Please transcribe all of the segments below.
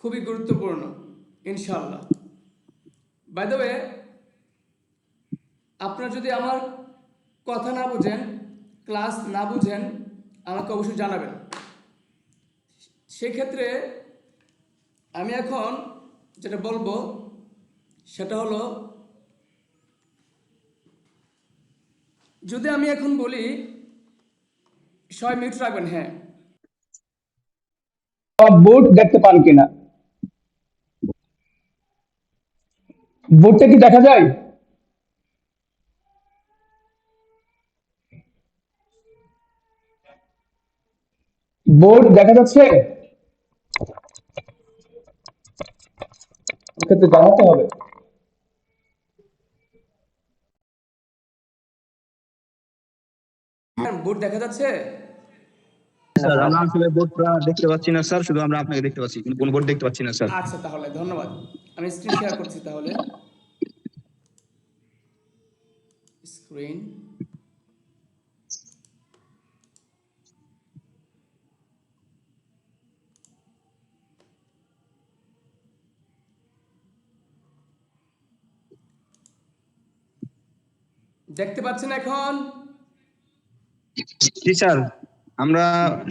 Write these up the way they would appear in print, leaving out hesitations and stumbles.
খুবই গুরুত্বপূর্ণ ইনশাআল্লাহ। বাই দ্য ওয়ে, আপনারা যদি আমার কথা না বুঝেন, ক্লাস না বুঝেন, আমাকে অবশ্যই জানাবেন। সেক্ষেত্রে আমি এখন যেটা বলবো সেটা হলো, যদি আমি এখন বলি, সবাই মিউট রাখবেন। হ্যাঁ, বোর্ড দেখতে পান কিনা? বোর্ডটা কি দেখা যায়? বোর্ড দেখা যাচ্ছে? এক্ষেত্রে জানাতে হবে। বোর্ড দেখা যাচ্ছে? স্যার আমরা আসলে বোর্ডটা দেখতে পাচ্ছি না স্যার, শুধু আমরা আপনাকে দেখতে পাচ্ছি, কিন্তু কোন বোর্ড দেখতে পাচ্ছি না স্যার। আচ্ছা, তাহলে ধন্যবাদ। আমি স্ক্রিন শেয়ার করছি। তাহলে স্ক্রিন, দেখতে পাচ্ছেন এখন? জি স্যার, আমরা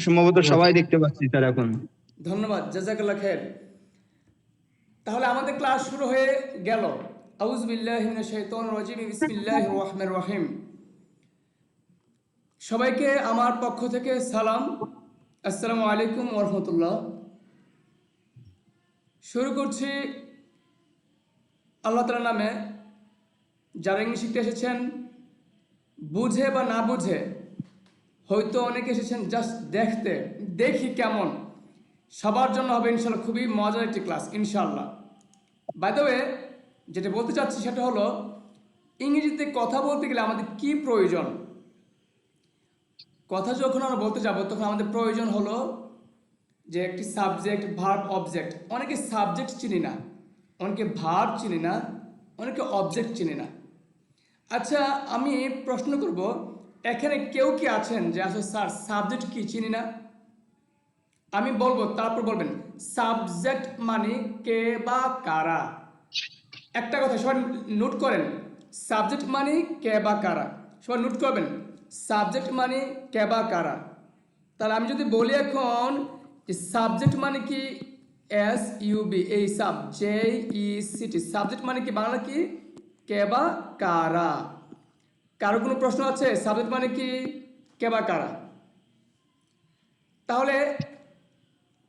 সম্ভবত সবাই দেখতে পাচ্ছি স্যার এখন। ধন্যবাদ, জাযাকাল্লাহ খায়ের। তাহলে আমাদের ক্লাস শুরু হয়ে গেল। আউযু বিল্লাহি মিনাশ শাইতানির রাজিম, বিসমিল্লাহির রহমানির রহিম। সবাইকে আমার পক্ষ থেকে সালাম, আসসালামু আলাইকুম ওয়া রাহমাতুল্লাহ। শুরু করছি আল্লাহ তাআলার নামে। যারা ইংলিশ শিখতে এসেছেন, বুঝে বা না বুঝে, হয়তো অনেকে এসেছেন জাস্ট দেখতে, দেখি কেমন, সবার জন্য হবে ইনশাল্লাহ খুবই মজার একটি ক্লাস ইনশাল্লাহ। বাই দ্য ওয়ে, যেটা বলতে চাচ্ছি সেটা হলো, ইংরেজিতে কথা বলতে গেলে আমাদের কি প্রয়োজন? কথা যখন আমরা বলতে যাব, তখন আমাদের প্রয়োজন হলো যে একটি সাবজেক্ট, ভার্ব, অবজেক্ট। অনেকে সাবজেক্ট চিনি না, অনেকে ভার্ব চিনি না, অনেকে অবজেক্ট চিনি না। আচ্ছা, আমি প্রশ্ন করব, এখানে কেউ কি আছেন যে আসলে স্যার সাবজেক্ট কি চিনি না? আমি বলবো, তারপর বলবেন সাবজেক্ট মানে কে বা কারা। একটা কথা সবাই নোট করেন, সাবজেক্ট মানে কে বা কারা। সবাই নোট করবেন, সাবজেক্ট মানে কে বা কারা। তাহলে আমি যদি বলি এখন, সাবজেক্ট মানে কি, এস ইউ বি, এই sub, J E C T, subject মানে কি, বাংলা কি, কে বা কারা। কারো কোনো প্রশ্ন আছে? সাবজেক্ট মানে কি, কে বা কারা? তাহলে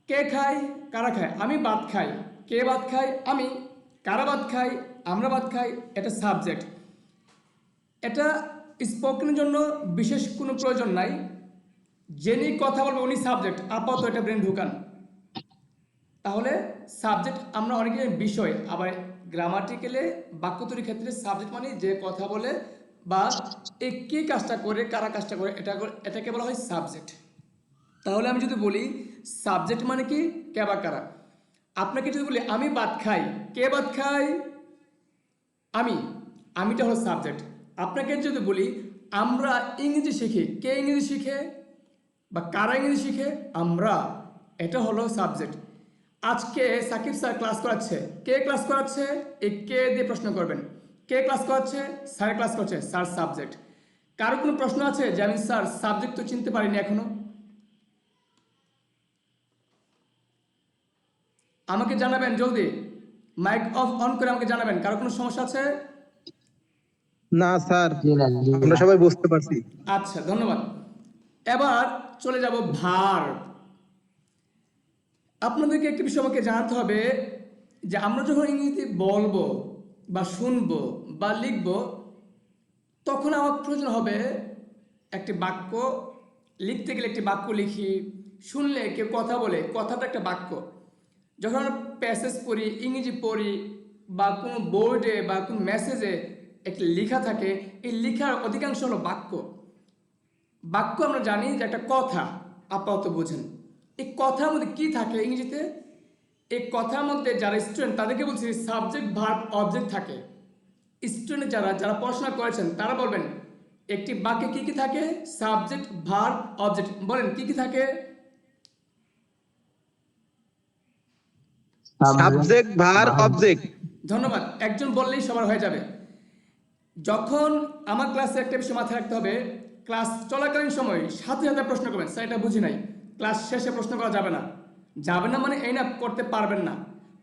কে খায়, কারা খায়? আমি ভাত খাই। কে ভাত খায়? আমি। কারা ভাত খায়? আমরা ভাত খাই। এটা সাবজেক্ট। এটা স্পোকেনের জন্য বিশেষ কোনো প্রয়োজন নাই। যিনি কথা বলবে উনি সাবজেক্ট। আপাতত এটা ব্রেন ঢুকান। তাহলে সাবজেক্ট আমরা অনেকে বিষয়, আবার গ্রামাটিক্যালে বাক্য তৈরির ক্ষেত্রে সাবজেক্ট মানে যে কথা বলে বা কে কাজটা করে, কারা কাজটা করে, এটাকে বলা হয় সাবজেক্ট। তাহলে আমি যদি বলি সাবজেক্ট মানে কি, কে বা কারা। আপনাকে যদি বলি আমি ভাত খাই, কে ভাত খাই? আমি। আমিটা হলো সাবজেক্ট। আপনাকে যদি বলি আমরা ইংরেজি শিখি, কে ইংরেজি শিখে বা কারা ইংরেজি শিখে? আমরা। এটা হলো সাবজেক্ট। আজকে সাকিব স্যার ক্লাস করাচ্ছে, কে ক্লাস করাচ্ছে? এই কে দিয়ে প্রশ্ন করবেন। কে ক্লাস করাচ্ছে? স্যার ক্লাস করছে, স্যার সাবজেক্ট। কারো কোনো প্রশ্ন আছে যে আমি স্যার সাবজেক্ট তো চিনতে পারিনি এখনো? আমাকে জানাবেন জলদি, মাইক অফ অন করে আমাকে জানাবেন। কারো কোনো সমস্যা আছে? না স্যার, আমরা সবাই বুঝতে পারছি। আচ্ছা, ধন্যবাদ। এবার চলে যাব ভার। আপনাদেরকে একটি বিষয় আমাকে জানাতে হবে যে আমরা যখন ইংরেজিতে বলবো বা শুনবো বা লিখবো, তখন আমার প্রয়োজন হবে একটি বাক্য। লিখতে গেলে একটি বাক্য লিখি, শুনলে কেউ কথা বলে, কথাটা একটা বাক্য। যখন আমরা প্যাসেজ পড়ি, ইংরেজি পড়ি, বা কোনো বোর্ডে বা কোনো মেসেজে একটি লেখা থাকে, এই লেখার অধিকাংশ হলো বাক্য। বাক্য আমরা জানি যে একটা কথা, আপাতত বোঝেন। এই কথার মধ্যে কি থাকে ইংরেজিতে? এই কথার মধ্যে যারা স্টুডেন্ট তাদেরকে বলছি সাবজেক্ট, ভার্ব, অবজেক্ট থাকে। স্টুডেন্ট যারা যারা পড়াশোনা করেছেন তারা বলবেন একটি বাক্যে কি কি থাকে? Subject, verb, object. বলেন কি কি থাকে? Subject verb object. ধন্যবাদ। একজন বললেই সবার হয়ে যাবে। যখন আমার ক্লাসে একটা বিষয় মাথায় রাখতে হবে, ক্লাস চলাকালীন সময় সাথে সাথে প্রশ্ন করবেন, স্যার এটা বুঝি নাই, ক্লাস শেষে প্রশ্ন করা যাবে না। যাবে না মানে এই না করতে পারবেন না,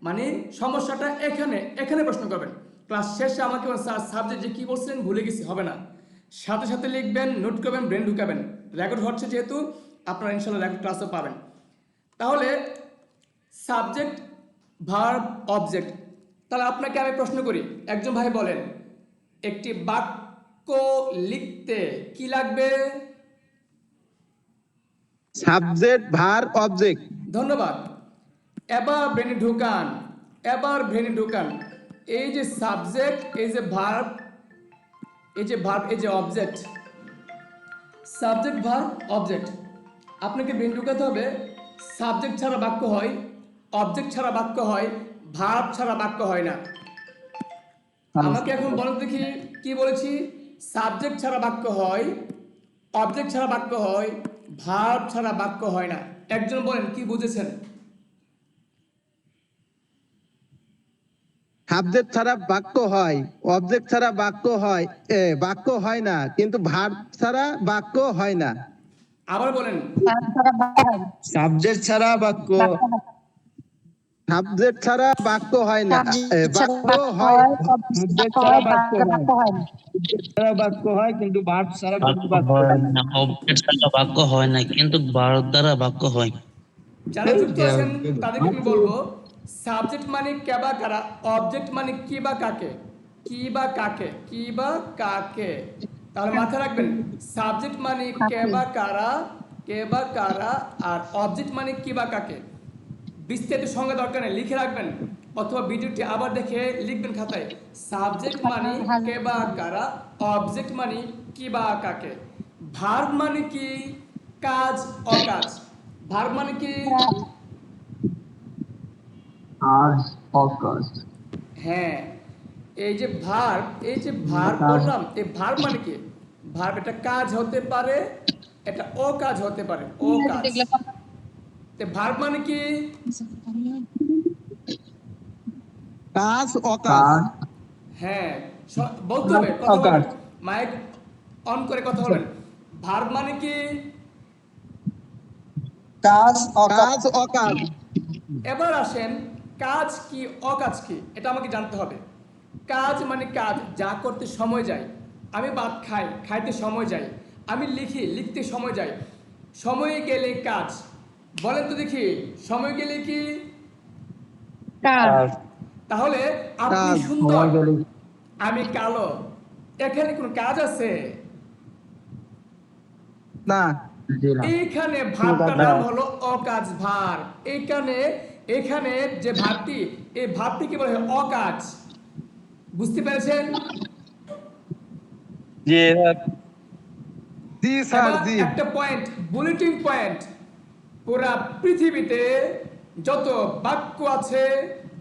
মানে সমস্যাটা এখানে এখানে প্রশ্ন করবেন। ক্লাস শেষে আমাকে স্যার সাবজেক্ট যে কী বলছিলেন ভুলে গেছি, হবে না। সাথে সাথে লিখবেন, নোট করবেন, ব্রেন ঢুকাবেন। রেকর্ড হচ্ছে যেহেতু আপনারা ইনশাল্লাহ রেকর্ড ক্লাসও পাবেন। তাহলে সাবজেক্ট ভার্ব অবজেক্ট। তাহলে আপনাকে আমি প্রশ্ন করি, একজন ভাই বলেন একটি বাক্য লিখতে কি লাগবে? Subject verb object. ধন্যবাদ। এবার ব্রেনে ঢুকান, এবার ব্রেনে ঢুকান। এই যে সাবজেক্ট, এই যে ভার্ব, এই যে ভার্ব, এই যে অবজেক্ট, সাবজেক্ট ভার্ব অবজেক্ট। আপনাকে ব্রেন ঢুকাতে হবে, সাবজেক্ট ছাড়া বাক্য হয়, অবজেক্ট ছাড়া বাক্য হয়, ভার্ব ছাড়া বাক্য হয় না। আমাকে এখন বলেন দেখি কি বলেছি? সাবজেক্ট ছাড়া বাক্য হয়, অবজেক্ট ছাড়া বাক্য হয়, ভার্ব ছাড়া বাক্য হয় না। একজন বলেন কি বুঝেছেন? সাবজেক্ট ছাড়া বাক্য হয়, অবজেক্ট ছাড়া বাক্য হয়, বাক্য হয় না, কিন্তু ভার্ব ছাড়া বাক্য হয় না। আবার বলেন। সাবজেক্ট ছাড়া বাক্য, সাবজেক্ট ছাড়া বাক্য হয় না, বাক্য হয়, সাবজেক্ট ছাড়া বাক্য হয়, সাবজেক্ট ছাড়া বাক্য হয়, কিন্তু ভার্ব ছাড়া কোনো বাক্য বাক্য হয় হয় না। না, অবজেক্ট ছাড়া বাক্য হয় না, কিন্তু ভারত দ্বারা বাক্য হয়। যারা যুক্ত আছেন তাদেরকে আমি বলবো, সাবজেক্ট মানে কে বা কারা, অবজেক্ট মানে কি বা কাকে, কি বা কাকে, কি বা কাকে। তাহলে মাথায় রাখবেন, সাবজেক্ট মানে কে বা কারা, কে বা কারা, আর অবজেক্ট মানে কি বা কাকে। বিস্তারিত সংজ্ঞা দরকার নেই, লিখে রাখবেন অথবা ভিডিওটি আবার দেখে লিখবেন খাতায়। সাবজেক্ট মানে কে বা কারা, অবজেক্ট মানে কি বা কাকে। ভার্ব মানে কি? কাজ, অকাজ। ভার্ব মানে কি? হ্যাঁ, এই যে ভার্ব, এই যে ভার্ব বললাম, এই ভার্ব মানে কি? ভার্ব এটা কাজ হতে পারে, এটা অকাজ হতে পারে, অকাজ। ভার্ব মানে কি? কাজ অকাজ। হ্যাঁ, বলতে হবে, কথা অকাজ। বলবেন, মাইক অন করে কথা বলবেন। ভার্ব মানে কি? কাজ অকাজ। এবার আসেন, কাজ কি অকাজ কি এটা আমাকে জানতে হবে। কাজ মানে কাজ, যা করতে সময় যায়। আমি ভাত খাই, খাইতে সময় যায়। আমি লিখি, লিখতে সময় যায়। সময় গেলে কাজ। বলেন তো দেখি, সময় গেলে কি? তাহলে আপনি কাজ। সুন্দর, আমি কালো, এখানে কোনো কাজ আছে? না। এইখানে ভাবটার নাম হলো অকাজ ভার। এইখানে এখানে যে ভাবটি, এই ভাবটিকে বলা হয় অকাজ। বুঝতে পেরেছেন? জি স্যার, এবার জি। একটা পয়েন্ট, বুলেটিন পয়েন্ট। পুরা পৃথিবীতে যত বাক্য আছে,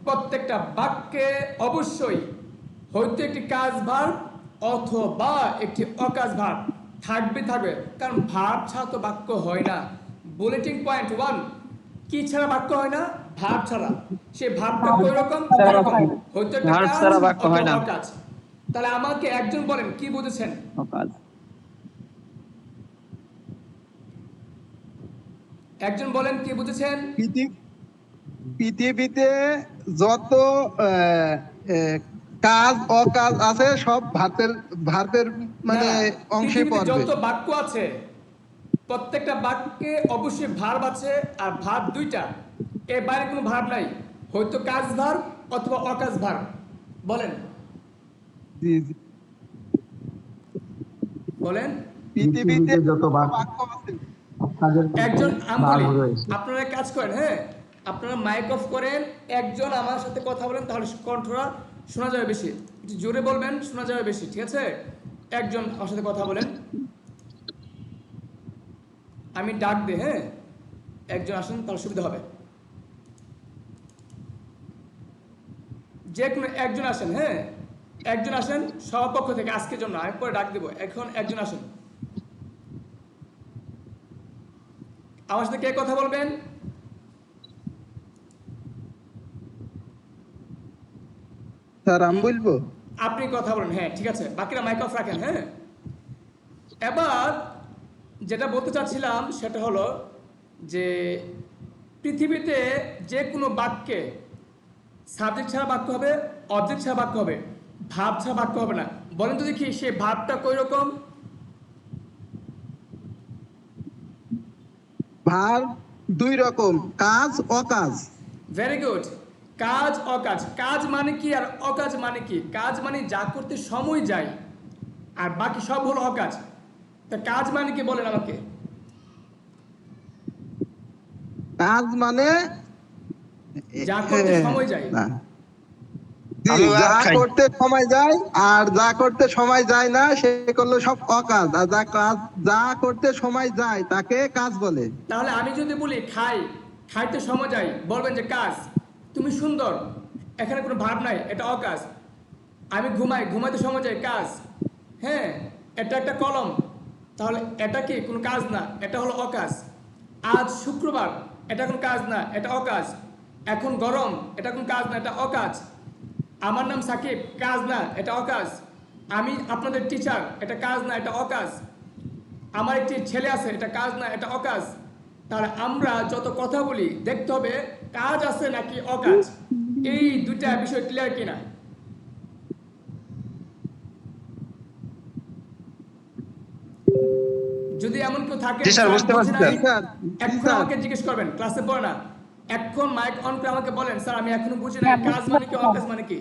প্রত্যেকটা বাক্যে অবশ্যই হয়তো একটি কাজ ভার অথবা একটি অকাজ ভার থাকবে, থাকবে। কারণ ভাব ছাড়া তো বাক্য হয় না। বুলেটিন পয়েন্ট 1, কি ছাড়া বাক্য হয় না? ভাব ছাড়া। সে ভাবটা কই রকম, কত রকম, হয়তো একটা ভার্ব কাজ ছাড়া বাক্য হয় অথবা না। অকাজ। তাহলে আমাকে একজন বলেন কি বুঝেছেন? অকাজ। একজন বলেন কি বুঝেছেন? পৃথিবীতে যত আহ, আহ, কাজ অকাজ আছে সব ভারতের মানে না, অংশে পৃথিবীতে পড়বে। যত বাক্য আছে প্রত্যেকটা বাক্যে অবশ্যই ভার্ব আছে, আর ভার্ব দুইটা, এর বাইরে কোনো ভার্ব নাই। হয়তো কাজ ভার্ব অথবা অকাজ ভার্ব। বলেন, জি, জি। বলেন। পৃথিবীতে যত বাক্য আছে একজন আমি বলি, আপনারা এক কাজ করেন, হ্যাঁ, আপনারা মাইক অফ করেন, একজন আমার সাথে কথা বলেন, তাহলে কণ্ঠটা শোনা যাবে বেশি। একটু জোরে বলবেন, শোনা যাবে বেশি, ঠিক আছে? একজন আমার সাথে কথা বলেন, আমি ডাক দে, হ্যাঁ, একজন আসেন, তাহলে সুবিধা হবে। যে কোনো একজন আসেন, হ্যাঁ, একজন আসেন সভাপক্ষ থেকে, আজকের জন্য, আমি পরে ডাক দেবো। এখন একজন আসেন, আমার সাথে কে কথা বলবেন? স্যার আমি বলবো। আপনি কথা বলেন, হ্যাঁ ঠিক আছে, বাকিরা মাইক অফ রাখেন। হ্যাঁ, এবার যেটা বলতে চাচ্ছিলাম সেটা হলো যে পৃথিবীতে যে কোনো বাক্যে সাবজেক্ট ছাড়া বাক্য হবে, অবজেক্ট ছাড়া বাক্য হবে, ভাব ছাড়া বাক্য হবে না। বলেন তো দেখি সেই ভাবটা কই রকম? ভার দুই রকম, কাজ অকাজ। Very good. কাজ অকাজ। কাজ মানে কি আর অকাজ মানে কি? কাজ মানে যা করতে সময় যায়, আর বাকি সব হলো অকাজ। তা কাজ মানে কি বলেন আমাকে? কাজ মানে যা করতে সময় যায়। না। জি, আমি ভাত যা খাই। করতে সময় যায় আর যা করতে সময় যায় না সে করলো সব অকাজ, আর যা করতে সময় যায় তাকে কাজ বলে। তাহলে আমি যদি বলি খাই, খাইতে সময় যায়, বলবেন যে কাজ। তুমি সুন্দর, এখানে কোনো ভাব নাই, এটা অকাজ। আমি ঘুমাই, ঘুমাইতে সময় যায়, কাজ। হ্যাঁ, এটা একটা কলম, তাহলে এটা কি কোনো কাজ না, এটা হলো অকাজ। আজ শুক্রবার, এটা কোনো কাজ না, এটা অকাজ। এখন গরম, এটা কোনো কাজ না, এটা অকাজ। আমার নাম সাকিব, কাজ না, এটা অকাজ। আমি আপনাদের টিচার, এটা কাজ না, এটা অকাজ। আমার একটি ছেলে আছে, এটা কাজ না, এটা অকাজ। তাহলে আমরা যত কথা বলি দেখতে হবে কাজ আছে নাকি অকাজ। এই দুইটা বিষয় ক্লিয়ার কিনা? যদি এমন কেউ থাকে জি স্যার, বুঝতে পারছি স্যার। জি স্যার, জি এখন স্যার। আমাকে জিজ্ঞেস করবেন, ক্লাসে পড়ে না, এখন মাইক অন করে আমাকে বলেন স্যার আমি এখনো বুঝি না কাজ মানে কি অকাজ মানে কি।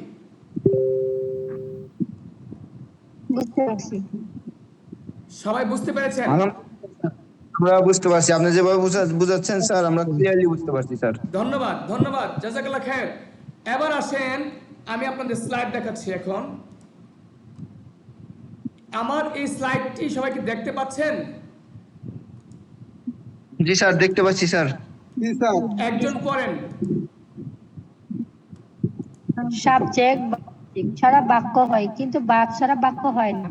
বুঝতে পারছি। সবাই বুঝতে পেরেছেন? আমরা বুঝতে পারছি, আপনি যেভাবে বুঝাচ্ছেন স্যার, আমরা ক্লিয়ারলি বুঝতে পারছি স্যার। ধন্যবাদ, ধন্যবাদ, জাযাকাল্লাহ খায়ের। এবার আসেন, আমি আপনাদের স্লাইড দেখাচ্ছি এখন। আমার এই স্লাইডটি সবাইকে দেখতে পাচ্ছেন? জি স্যার, দেখতে পাচ্ছি স্যার। জি স্যার। একজন পড়েন। সাবজেক্ট ছাড়া বাক্য হয়, কিন্তু ভার্ব ছাড়া বাক্য হয় না।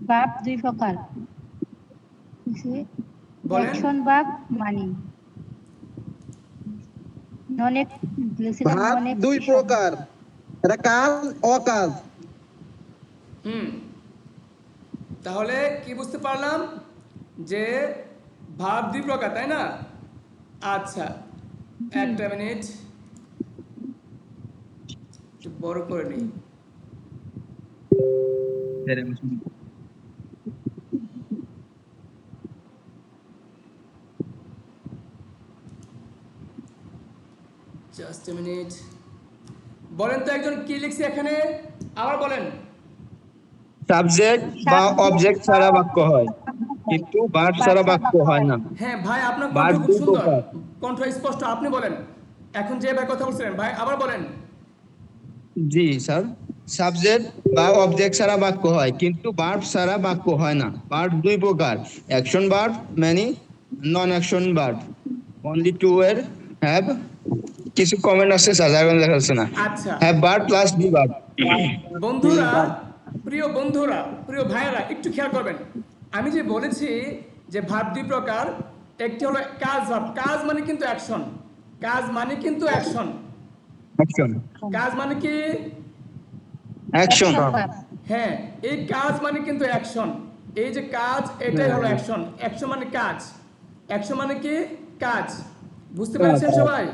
ভার্ব দুই প্রকার, বলেন। অ্যাকশন ভার্ব, মানি। ভাব দুই প্রকার, এটা কাজ অকাজ। তাহলে কি বুঝতে পারলাম যে ভাব দুই প্রকার, তাই না? আচ্ছা, একটা মিনিট, একটু বড় করে নিই। Just a minute. বলেন তো একজন কি লিখছে এখানে, আবার বলেন। সাবজেক্ট বা অবজেক্ট ছাড়া বাক্য হয়, কিন্তু ভার্ব ছাড়া বাক্য হয় না। হ্যাঁ ভাই, আপনার কণ্ঠ ভার্ব খুব দুই সুন্দর, প্রকার। কণ্ঠ স্পষ্ট, আপনি বলেন। এখন যে ভাই কথা বলছিলেন ভাই, আবার বলেন। জি স্যার, সাবজেক্ট বা অবজেক্ট ছাড়া বাক্য হয়, কিন্তু ভার্ব ছাড়া বাক্য হয় না। ভার্ব দুই প্রকার, অ্যাকশন ভার্ব, মেনি নন অ্যাকশন ভার্ব। অনলি টু এর হ্যাভ, কিছু কমেন্ট আছে স্যার, যার কারণে লেখা হচ্ছে না। আচ্ছা have verb plus be verb. বন্ধুরা, প্রিয় বন্ধুরা, প্রিয় ভাইয়েরা, একটু খেয়াল করবেন। আমি যে বলেছি যে ভার্ব দুই প্রকার, একটি হলো কাজ ভার্ব। কাজ মানে কিন্তু অ্যাকশন, কাজ মানে কিন্তু অ্যাকশন। অ্যাকশন, কাজ মানে কি? অ্যাকশন। হ্যাঁ, এই কাজ মানে কিন্তু অ্যাকশন। এই যে কাজ, এটাই হলো অ্যাকশন। অ্যাকশন মানে কাজ, অ্যাকশন মানে কি? কাজ। বুঝতে পেরেছেন সবাই?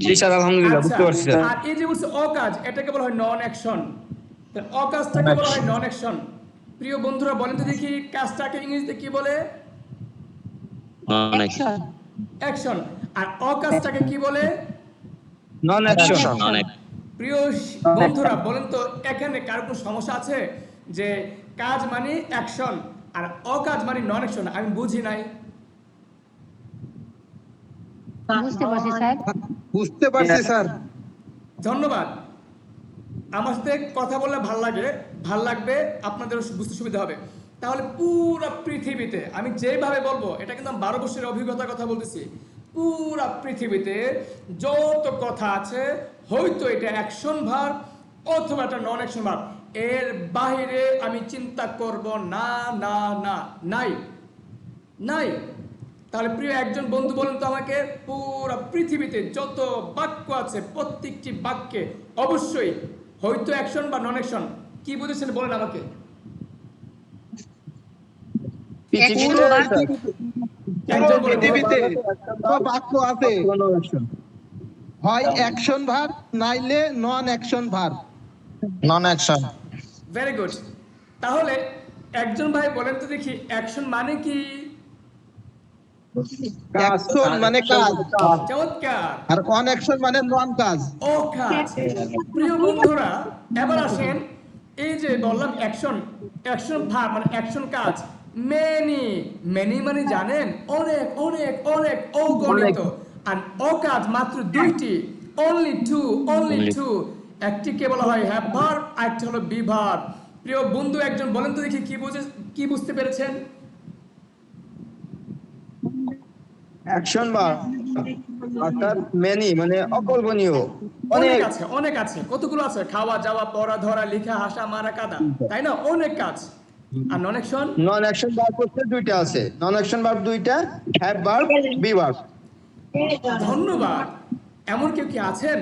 জি স্যার, আলহামদুলিল্লাহ আচ্ছা, বুঝতে পারছি স্যার। আর এই যে বলছে অকাজ, এটাকে বলা হয় নন অ্যাকশন। অকাজটাকে বলা হয় নন অ্যাকশন। প্রিয় বন্ধুরা বলেন তো দেখি, কাজটাকে ইংরেজিতে কি বলে? অ্যাকশন। অ্যাকশন। আর অকাজটাকে কি বলে? নন অ্যাকশন। প্রিয় বন্ধুরা বলেন তো, এখানে কার কোনো সমস্যা আছে যে কাজ মানে অ্যাকশন আর অকাজ মানে নন অ্যাকশন? আমি বুঝি নাই। বুঝতে পারছি স্যার। বুঝতে পারছি স্যার। ধন্যবাদ। আমার সাথে কথা বললে ভাল লাগবে, আপনাদের বুঝতে সুবিধা হবে। তাহলে পুরো পৃথিবীতে আমি যেভাবে বলবো, এটা কিন্তু আমি 12 বছরের অভিজ্ঞতার কথা বলতেছি, পুরো পৃথিবীতে যত কথা আছে হয়তো এটা অ্যাকশন ভার্ব অথবা একটা নন অ্যাকশন ভার্ব, এর বাইরে আমি চিন্তা করব না, না, না, নাই, নাই। তাহলে প্রিয় একজন বন্ধু বলেন তো আমাকে, পুরো পৃথিবীতে যত বাক্য আছে প্রত্যেকটি বাক্যে অবশ্যই হয়তো অ্যাকশন বা নন অ্যাকশন, কি বুঝেছেন বলেন আমাকে। পৃথিবীতে স্যার, একজন বলেন। পৃথিবীতে তো বাক্য আছে, কোনো action। হয় অ্যাকশন ভার্ব নাইলে নন অ্যাকশন ভার্ব। নন অ্যাকশন। Very good. তাহলে একজন ভাই বলেন তো দেখি অ্যাকশন মানে কি? অ্যাকশন মানে কাজ, চমৎকার। আর অন অ্যাকশন মানে নন কাজ। ও কাজ। প্রিয় বন্ধুরা, এবার আসেন, এই যে বললাম অ্যাকশন, অ্যাকশন ভার্ব মানে অ্যাকশন কাজ। মেনি, মেনি মানে জানেন অনেক অনেক অনেক, অগণিত। আর ও কাজ মাত্র দুইটি, অনলি টু, অনলি টু। একটিকে বলা হয় হ্যাভ ভার্ব, আরেকটি হলো বি ভার্ব। প্রিয় বন্ধু একজন বলেন তো দেখি কি বুঝতে পেরেছেন? অ্যাকশন ভার্ব অর্থাৎ মেনি মানে অকল্পনীয়, অনেক অনেক। আছে, অনেক আছে। কতগুলো আছে? খাওয়া, যাওয়া, পড়া, ধরা, লেখা, হাসা, মারা, কাদা, তাই না? অনেক কাজ। আর নন অ্যাকশন? নন অ্যাকশন ভার্ব হচ্ছে দুইটা আছে, নন অ্যাকশন ভার্ব দুইটা, হ্যাভ ভার্ব, বি ভার্ব। ধন্যবাদ। এমন কেউ কি আছেন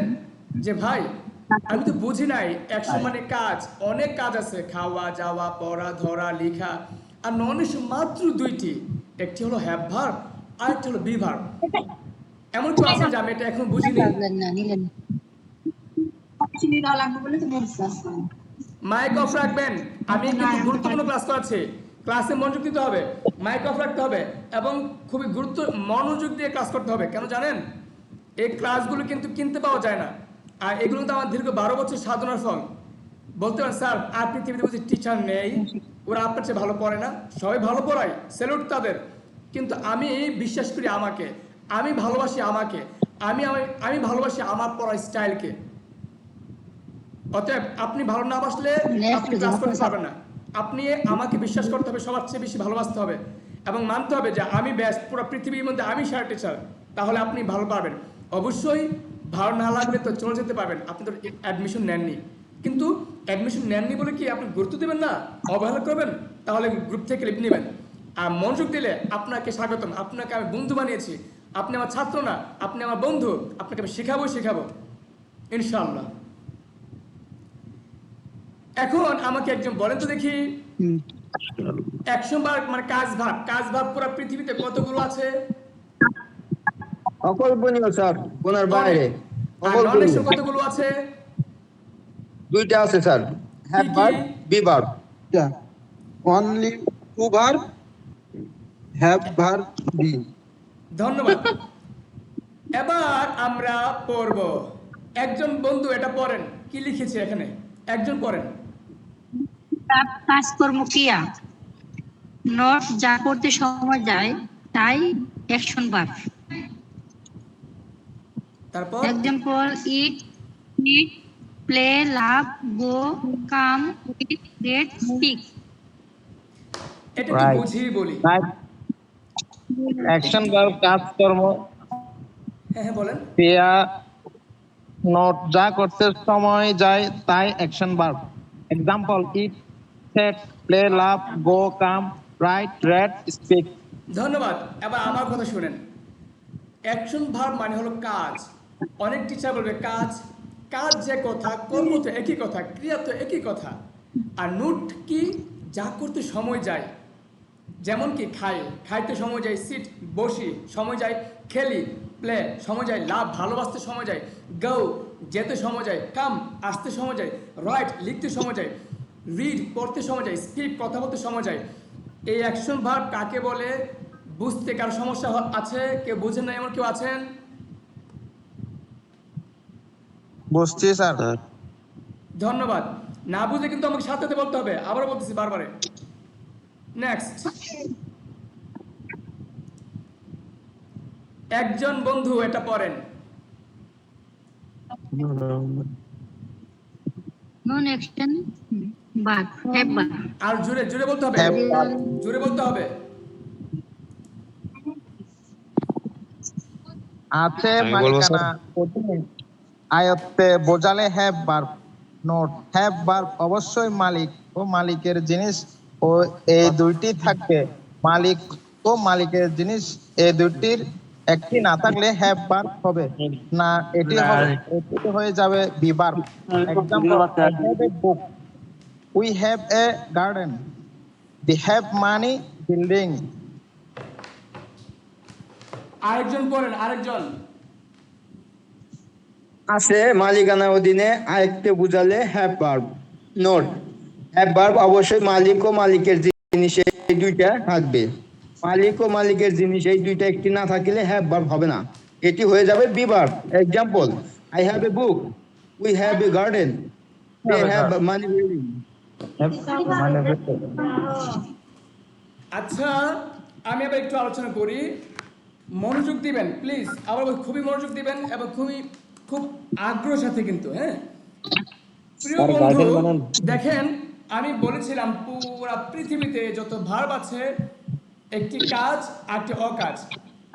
যে ভাই আমি তো বুঝি নাই অ্যাকশন মানে কাজ, অনেক কাজ আছে, খাওয়া, যাওয়া, পড়া, ধরা, লেখা। আর নন অ্যাকশন মাত্র দুইটি, একটি হলো হ্যাভ ভার্ব, আরেকটি হলো বি ভার্ব। এমন কেউ আছেন যে আমি এটা এখন বুঝিনি? মাইক অফ রাখবেন, আমি কিন্তু গুরুত্বপূর্ণ ক্লাস করাচ্ছি, ক্লাসে মনোযোগ দিতে হবে, মাইক অফ রাখতে হবে এবং খুবই মনোযোগ দিয়ে ক্লাস করতে হবে। কেন জানেন? এই ক্লাসগুলো কিন্তু কিনতে পাওয়া যায় না, আর এগুলো তো আমার দীর্ঘ 12 বছর সাধনার ফল। বলতে পারেন স্যার আর পৃথিবীতে বুঝি টিচার নেই, ওরা আপনার চেয়ে ভালো পড়ে না? সবাই ভালো পড়ায়, স্যালুট তাদের। কিন্তু আমি বিশ্বাস করি আমাকে, আমি ভালোবাসি আমাকে, আমি ভালোবাসি আমার পড়ার স্টাইলকে। অতএব আপনি ভালো না বাসলে আপনি ক্লাস করতে পারবেন না। আপনি আমাকে বিশ্বাস করতে হবে, সবার চেয়ে বেশি ভালোবাসতে হবে এবং মানতে হবে যে আমি বেস্ট, পুরো পৃথিবীর মধ্যে আমি সেরা টিচার। তাহলে আপনি ভালো পারবেন। অবশ্যই ভালো না লাগলে তো চলে যেতে পারবেন, আপনি তো অ্যাডমিশন নেননি। কিন্তু অ্যাডমিশন নেননি বলে কি আপনি গুরুত্ব দেবেন না, অবহেলা করবেন? তাহলে গ্রুপ থেকে লিপ নেবেন। আর মনোযোগ দিলে আপনাকে স্বাগতম, আপনাকে আমি বন্ধু বানিয়েছি। আপনি আমার ছাত্র না, আপনি আমার বন্ধু, আপনাকে আমি শেখাবো ইনশাআল্লাহ। এখন আমাকে একজন বলেন তো দেখি অ্যাকশন ভার্ব মানে কাজ ভার্ব পুরো পৃথিবীতে কতগুলো আছে? অকল্পনীয় স্যার, কোনার বাইরে। আর নন অ্যাকশন কতগুলো আছে? দুইটা আছে স্যার, হ্যাভ কি? Verb, be verb. Only two verb, have verb, be. ধন্যবাদ। এবার আমরা পড়ব। একজন বন্ধু এটা পড়েন, কি লিখেছে এখানে? একজন পড়েন। কাজকর্ম ক্রিয়া, নট যা করতে সময় যায় তাই অ্যাকশন ভার্ব। তারপর example eat, eat, play, love, go, come, with, get, speak. এটা একটু Right. বুঝিয়ে বলি। অ্যাকশন ভার্ব কাজকর্ম, হ্যাঁ বলেন। ক্রিয়া, নোট যা করতে সময় যায় তাই action verb. Example eat, set, play, love, go, come, write, read, speak. ধন্যবাদ। এবার আমার কথা শুনেন। অ্যাকশন ভার্ব মানে হলো কাজ। অনেক টিচার বলবে কাজ যে কথা, কর্ম তো একই কথা, ক্রিয়া তো একই কথা। আর নোট কি? যা করতে সময় যায়। যেমন কি খাইতে সময় যায়, সিট বসি সময় যায়, খেলি প্লে সময় যায়, লাভ ভালোবাসতে সময় যায়, গো যেতে সময় যায়, কাম আসতে সময় যায়, রাইট লিখতে সময় যায়, রিড পড়তে সময় যায়, স্পিক কথা বলতে সময় যায়। এই অ্যাকশন ভার্ব কাকে বলে? বুঝতে কার সমস্যা আছে? কেউ বুঝেন না এমন কেউ আছেন? বুঝছি স্যার। ধন্যবাদ। না বুঝলে কিন্তু আমাকে সাথে বলতে হবে, আবারও বলতেছি বারবারে। নেক্সট, একজন বন্ধু এটা পড়েন। নন অ্যাকশন ভার্ব, হ্যাভ ভার্ব। আর জোরে বলতে হবে, জোরে বলতে হবে। আছে মালিকানা, অধীনে, আয়ত্তে বোঝালে have verb. Note have verb অবশ্যই মালিক ও মালিকের জিনিস ও এই দুইটি থাকবে। মালিক ও মালিকের জিনিস, এই দুটির একটি না থাকলে হ্যাভ ভার্ব হবে না, এটি হয়ে যাবে be verb. Example, I have a book, we have a garden, they have money building. আরেকজন পড়েন, আরেকজন। আছে মালিকানার অধীনে আয়ত্তে বুঝালে have verb. Note, have verb অবশ্যই মালিক ও মালিকের জিনিস এই দুইটা থাকবে। মালিক ও মালিকের জিনিস এই দুইটা একটি না থাকলে হ্যাভ ভার্ব হবে না, এটি হয়ে যাবে be verb. Example, I have a book, we have a garden, they have money building. আচ্ছা, আমি আবার একটু আলোচনা করি, মনোযোগ দিবেন প্লিজ, আবার খুবই মনোযোগ দিবেন এবং খুব আগ্রহের সাথে কিন্তু, হ্যাঁ প্রিয় বন্ধু, দেখেন আমি বলেছিলাম পুরো পৃথিবীতে যত ভার্ব আছে একটি কাজ আর একটি অকাজ,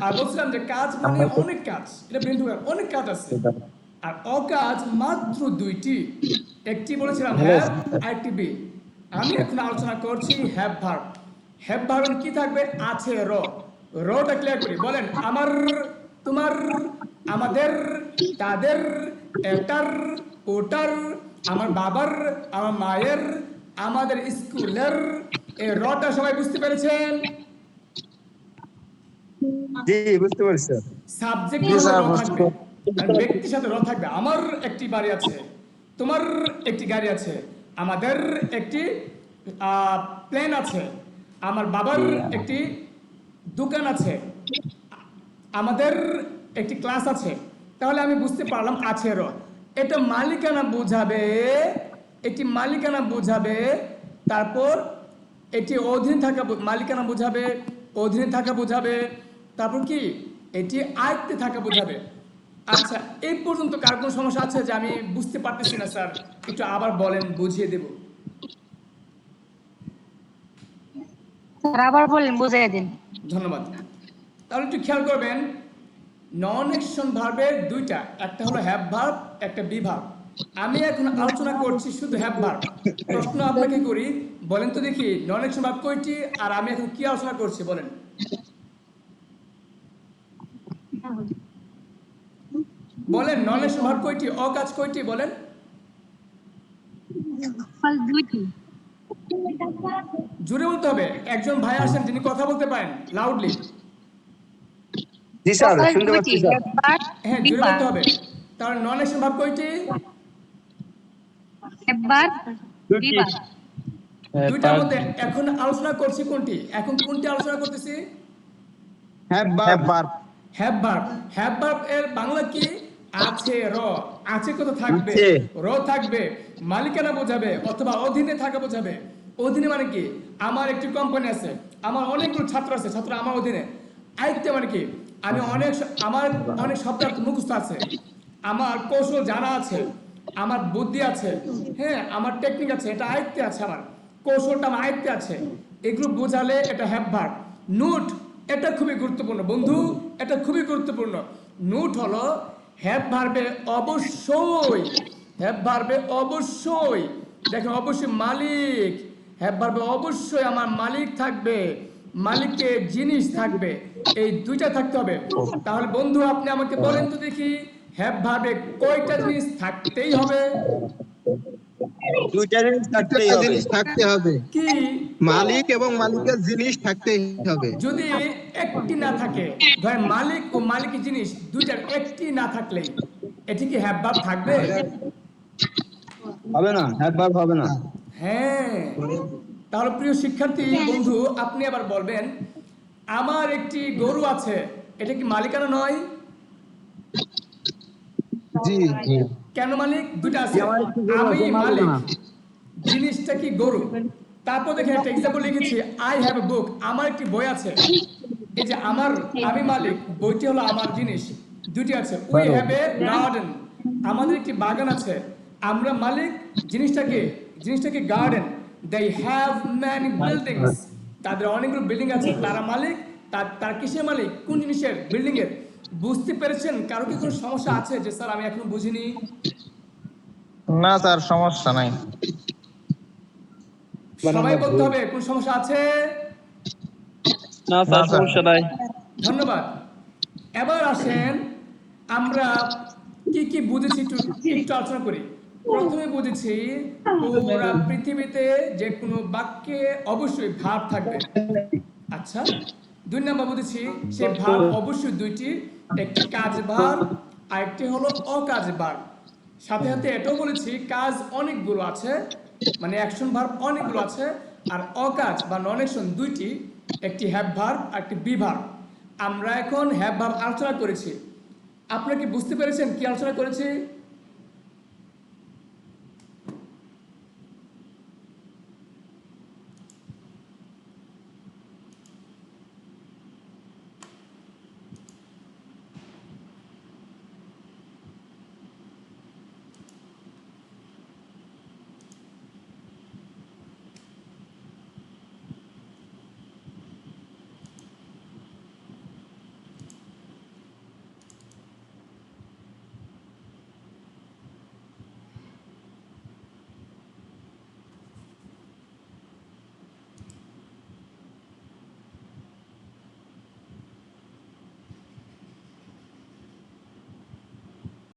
আর বলছিলাম যে কাজ মানে অনেক কাজ, এটা বিন্দু অনেক কাজ আছে, আর অকাজ মাত্র দুইটি, একটি বলেছিলাম হ্যাভ আর একটি বি। আমি এখন আলোচনা করছি হ্যাভ ভার্ব। হ্যাভ ভার্ব কি থাকবে? আছে রটা ক্লিয়ার করি, বলেন আমার, তোমার, আমাদের, তাদের, এটার, ওটার, আমার বাবার, আমার মায়ের, আমাদের স্কুলের। এই রটা সবাই বুঝতে পেরেছেন? জি, বুঝতে পারছি। সাবজেক্ট থাকবে, আর ব্যক্তির সাথে র থাকবে। আমার একটি বাড়ি আছে, তোমার একটি গাড়ি আছে, আমাদের একটি প্লেন আছে, আমার বাবার একটি দোকান আছে, আমাদের একটি ক্লাস আছে। তাহলে আমি বুঝতে পারলাম আছে র, এটা মালিকানা বোঝাবে, এটি মালিকানা বোঝাবে, তারপর এটি অধীন থাকা, মালিকানা বোঝাবে, অধীনে থাকা বোঝাবে, তারপর কি এটি আয়ত্তে থাকা বোঝাবে। আচ্ছা, এই পর্যন্ত কার কোনো সমস্যা আছে যে আমি বুঝতে পারতেছি না স্যার, একটু আবার বলেন, বুঝিয়ে দেব। আবার বলেন, বুঝিয়ে দিন। ধন্যবাদ। তাহলে একটু খেয়াল করবেন, নন অ্যাকশন ভার্বের দুইটা, একটা হলো হ্যাভ ভার্ব, একটা বি ভার্ব। আমি এখন আলোচনা করছি শুধু হ্যাভ ভার্ব। প্রশ্ন আপনাকে করি, বলেন তো দেখি নন অ্যাকশন ভার্ব কয়টি, আর আমি এখন কি আলোচনা করছি বলেন। বলেন নন অ্যাকশন ভার্ব কয়টি, অকাজ কয়টি বলেন। জোরে বলতে হবে, একজন ভাই আসেন যিনি কথা বলতে পারেন, লাউডলি। জি স্যার, শুনতে পাচ্ছি স্যার। হ্যাঁ, জোরে বলতে হবে। তাহলে নন অ্যাকশন ভার্ব কয়টি? দুইটার মধ্যে এখন আলোচনা করছি কোনটি, এখন কোনটি আলোচনা করতেছি? Have have verb. Verb. Have verb. Have verb এর বাংলা কি? আছে র। আছে কত থাকবে? আছে। র থাকবে, মালিকানা বোঝাবে অথবা অধীনে থাকা বোঝাবে। অধীনে মানে কি? আমার একটি কোম্পানি আছে, আমার অনেকগুলো ছাত্র আছে, ছাত্র আমার অধীনে। আয়ত্তে মানে কি? আমি আমার অনেক শব্দার্থ মুখস্থ আছে, আমার কৌশল জানা আছে, আমার বুদ্ধি আছে, হ্যাঁ আমার টেকনিক আছে, এটা আয়ত্তে আছে, আমার কৌশলটা আমার আয়ত্তে আছে। এগুলো বোঝালে এটা হ্যাভ ভার্ব। নোট, এটা খুবই গুরুত্বপূর্ণ বন্ধু, এটা খুবই গুরুত্বপূর্ণ। নোট হলো হ্যাভ ভার্বে অবশ্যই, হ্যাভ ভার্বে অবশ্যই, দেখেন অবশ্যই মালিক, হ্যাভ ভার্বে অবশ্যই আমার মালিক থাকবে, মালিকের জিনিস থাকবে, এই দুইটা থাকতে হবে। তাহলে বন্ধু আপনি আমাকে বলেন তো দেখি, হ্যাভ ভার্বে কয়টা জিনিস থাকতেই হবে? দুইটা জিনিস থাকতেই দুইটা হবে। জিনিস থাকতে হবে, কি? মালিক এবং মালিকের জিনিস থাকতেই হবে। যদি একটি না থাকে, ধরেন মালিক ও মালিকের জিনিস দুইটার একটি না থাকলেই এটি কি হ্যাভ ভার্ব থাকবে? হবে না, হ্যাভ ভার্ব হবে না। হ্যাঁ, তাহলে প্রিয় শিক্ষার্থী বন্ধু আপনি আবার বলবেন, আমার একটি গরু আছে, এটা কি মালিকানা নয়? জি, কেন মালিক? দুইটা আছে, আমি মালিক, জিনিসটা কি গরু। তারপর দেখেন একটা এক্সাম্পল লিখেছি, আই হ্যাভ এ বুক, আমার একটি বই আছে। এই যে আমার, আমি মালিক, বইটি হলো আমার জিনিস, দুটি আছে। উই হ্যাভ এ গার্ডেন, আমাদের একটি বাগান আছে, আমরা মালিক, জিনিসটা কি garden. They have many buildings, তাদের অনেকগুলো বিল্ডিং আছে, তারা মালিক। তার কিসের মালিক? কোন জিনিসের? বিল্ডিং এর। বুঝতে পেরেছেন? কারো কি কোনো সমস্যা আছে যে স্যার আমি এখনো বুঝিনি? না স্যার, সমস্যা নাই। সবাই বলতে হবে কোন সমস্যা আছে? না স্যার সমস্যা নাই ধন্যবাদ। এবার আসেন আমরা কি কি বুঝেছি একটু একটু আলোচনা করি। প্রথমে বুঝেছি পুরা পৃথিবীতে যে কোনো বাক্যে অবশ্যই ভার্ব থাকবে। আচ্ছা, 2 নম্বর বুঝেছি সেই ভার্ব অবশ্যই দুইটি, একটি কাজ ভার্ব আর একটি হলো অকাজ ভার্ব। সাথে সাথে এটাও বলেছি কাজ অনেকগুলো আছে, মানে অ্যাকশন ভার্ব অনেকগুলো আছে, আর অকাজ বা নন অ্যাকশন দুইটি, একটি হ্যাভ ভার্ব আর একটি বি ভার্ব। আমরা এখন হ্যাভ ভার্ব আলোচনা করেছি। আপনারা কি বুঝতে পেরেছেন কি আলোচনা করেছি?